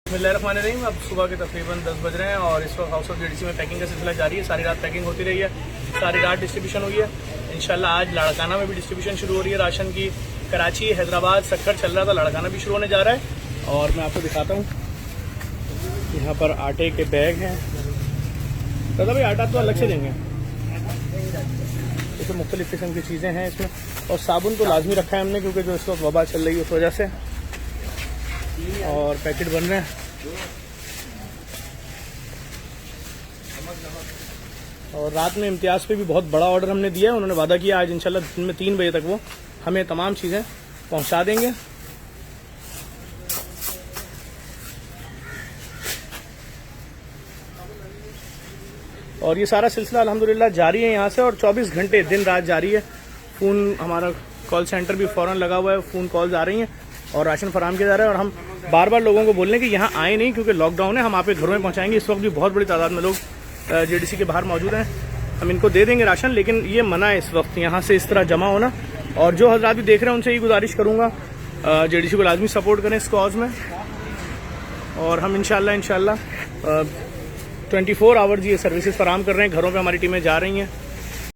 बिस्मिल्लाहिर्रहमानिर्रहीम। अब सुबह के तकरीबन 10 बज रहे हैं और इस वक्त हाउस ऑफ जेडीसी में पैकिंग का सिलसिला जारी है। सारी रात पैकिंग होती रही है, सारी रात डिस्ट्रीब्यूशन हुई है। इंशाल्लाह आज लाड़काना में भी डिस्ट्रीब्यूशन शुरू हो रही है राशन की। कराची, हैदराबाद, सक्कर चल रहा था, लाड़काना भी शुरू होने जा रहा है। और मैं आपको दिखाता हूँ, यहाँ पर आटे के बैग हैं। दादा भाई आटा तो अलग से देंगे, इसमें मुख्तलिफ किस्म की चीज़ें हैं इसमें। और साबुन तो लाजमी रखा है हमने क्योंकि जो इस वक्त वबा चल रही है उस वजह से। और पैकेट बन रहे हैं। और रात में इम्तियाज़ पे भी बहुत बड़ा ऑर्डर हमने दिया है। उन्होंने वादा किया आज इंशाल्लाह दिन में 3 बजे तक वो हमें तमाम चीज़ें पहुंचा देंगे। और ये सारा सिलसिला अल्हम्दुलिल्लाह जारी है यहाँ से, और 24 घंटे दिन रात जारी है। फ़ोन, हमारा कॉल सेंटर भी फ़ौरन लगा हुआ है, फ़ोन कॉल्स आ रही हैं और राशन फराहम किया जा रहा है। और हम बार बार लोगों को बोल रहे हैं कि यहाँ आए नहीं क्योंकि लॉकडाउन है, हम आप घरों में पहुँचाएंगे। इस वक्त भी बहुत बड़ी तादाद में लोग जेडीसी के बाहर मौजूद हैं, हम इनको दे देंगे राशन, लेकिन ये मना है इस वक्त यहाँ से इस तरह जमा होना। और जो हजरात भी देख रहे हैं उनसे ये गुजारिश करूँगा, जेडीसी को लाजमी सपोर्ट करें इस कॉज में। और हम इंशाल्लाह 24 आवर्स ये सर्विसेज फराहम कर रहे हैं, घरों पे हमारी टीमें जा रही हैं।